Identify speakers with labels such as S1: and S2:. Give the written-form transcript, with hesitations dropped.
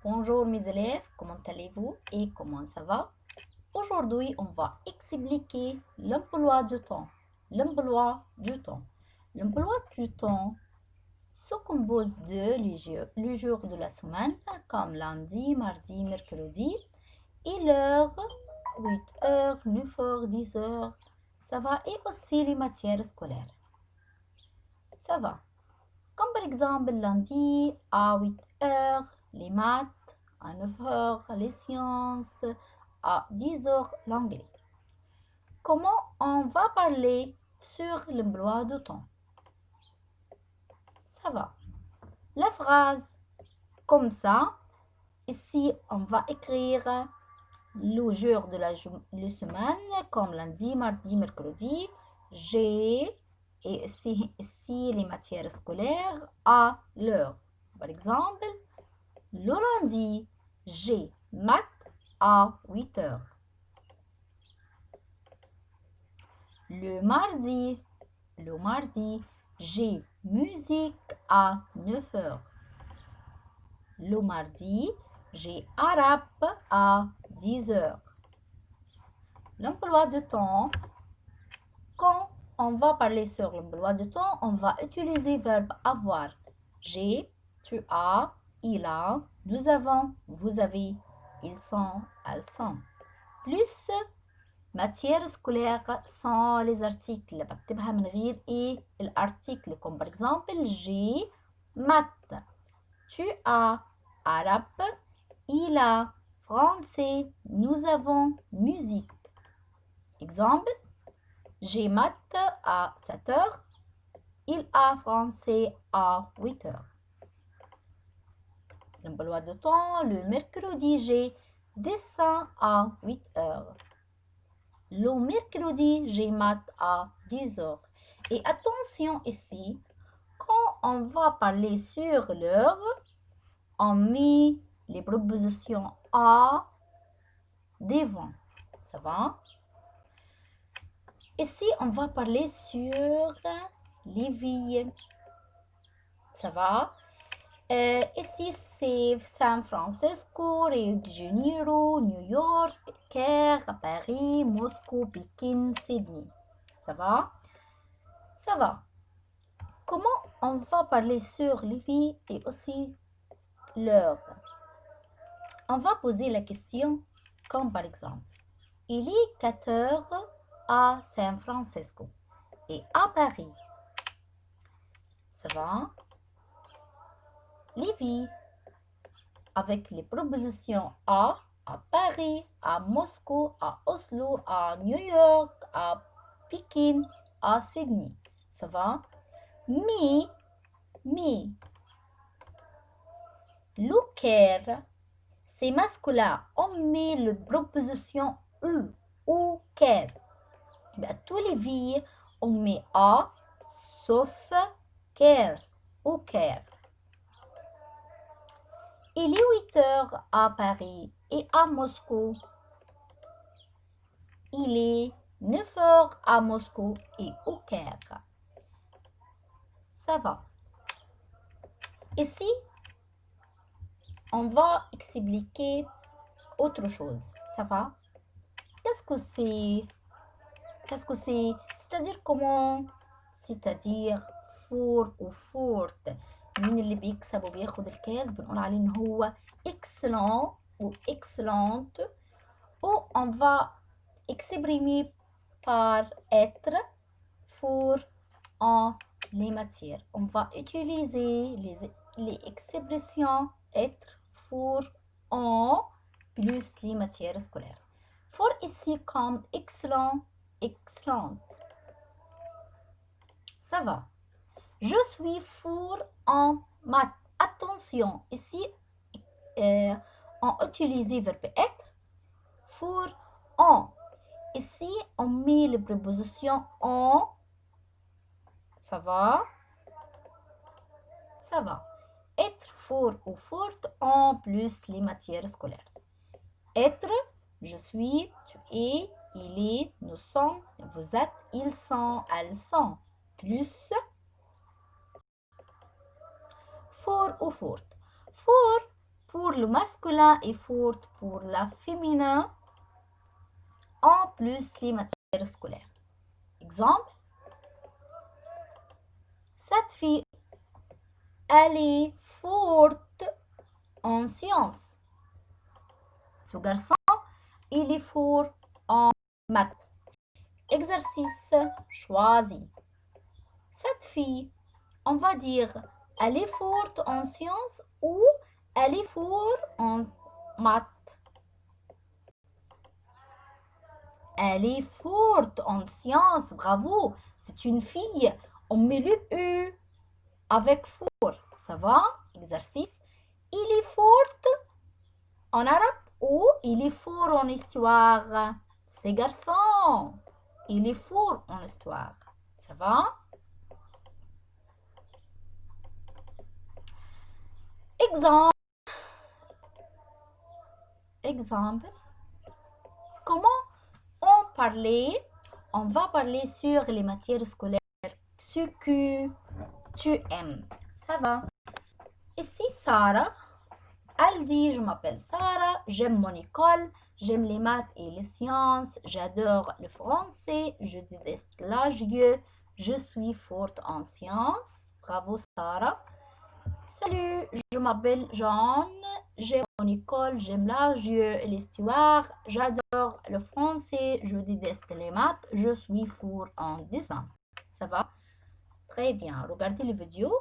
S1: Bonjour mes élèves, comment allez-vous et comment ça va? Aujourd'hui, on va expliquer l'emploi du temps. L'emploi du temps. L'emploi du temps se compose de les jours de la semaine, comme lundi, mardi, mercredi, et l'heure, 8 heures, 9 heures, 10 heures. Ça va, et aussi les matières scolaires. Ça va. Comme par exemple lundi à 8 heures, les maths, à 9 heures, les sciences, à 10 heures, l'anglais. Comment on va parler sur l'emploi du temps? Ça va. La phrase comme ça, ici on va écrire le jour de la semaine comme lundi, mardi, mercredi. J'ai et ici les matières scolaires à l'heure. Par exemple, le lundi, j'ai maths à 8 heures. Le mardi, j'ai musique à 9 heures. Le mardi, j'ai arabe à 10 heures. L'emploi du temps, quand on va parler sur l'emploi du temps, on va utiliser le verbe avoir. J'ai, tu as, il a, nous avons, vous avez, ils sont, elles sont. Plus matière scolaire sans les articles بكتبها من غير ايه الارتيكل comme par exemple j'ai maths, tu as arabe, il a français, nous avons musique. Exemple, j'ai maths à 7 heures, il a français à 8 heures. L'emploi de temps, le mercredi, j'ai dessin à 8 heures. Le mercredi, j'ai maths à 10 heures. Et attention ici, quand on va parler sur l'heure, on met les propositions à devant. Ça va? Ici, on va parler sur les villes. Ça va? Ici, c'est San Francisco, Rio de Janeiro, New York, Caire, Paris, Moscou, Pékin, Sydney. Ça va? Ça va. Comment on va parler sur les vies et aussi l'heure? On va poser la question comme par exemple, il est 4 heures à San Francisco et à Paris. Ça va? Les vies avec les propositions à Paris, à Moscou, à Oslo, à New York, à Pékin, à Sydney. Ça va? Mais, le Caire, c'est masculin. On met la proposition U ou Caire. Tous les villes, on met A, sauf Caire ou Caire. Il est 8 heures à Paris et à Moscou. Il est 9 heures à Moscou et au Caire. Ça va. Ici, on va expliquer autre chose. Ça va? Qu'est-ce que c'est? Qu'est-ce que c'est? C'est-à-dire comment? C'est-à-dire فور وفورت. مين اللي بيكسب وبياخد الكاس بنقول عليه ان هو excellent ou excellente. Ou on va exprimer par être pour en les matières. On va utiliser les expressions être pour en plus les matières scolaires. For ici comme excellent, excellente. Ça va. Je suis fort en maths. Attention, ici, on utilise le verbe être. Fort en. Ici, on met les prépositions en. Ça va? Ça va. Être fort ou forte en plus les matières scolaires. Être, je suis, tu es, il est, nous sommes, vous êtes, ils sont, elles sont. Plus fort ou forte. Fort pour pour le masculin et forte pour la féminin, en plus les matières scolaires. Exemple, cette fille, elle est forte en sciences. Ce garçon, il est fort en maths. Exercice choisi. Cette fille, on va dire, elle est forte en sciences ou elle est forte en maths. Elle est forte en sciences, bravo. C'est une fille. On met le E avec fort. Ça va? Exercice. Il est fort en arabe ou il est fort en histoire. C'est garçon. Il est fort en histoire. Ça va? Exemple. Comment on parlait? On va parler sur les matières scolaires. Ce que tu aimes. Ça va? Ici, Sarah. Elle dit, je m'appelle Sarah, j'aime mon école, j'aime les maths et les sciences, j'adore le français, je déteste l'algèbre, je suis forte en sciences. Bravo Sarah. Salut, je m'appelle Jeanne, j'aime mon école, j'aime l'algèbre et l'histoire, j'adore le français, je déteste les maths, je suis forte en dessin. Ça va? Très bien. Regardez les vidéos.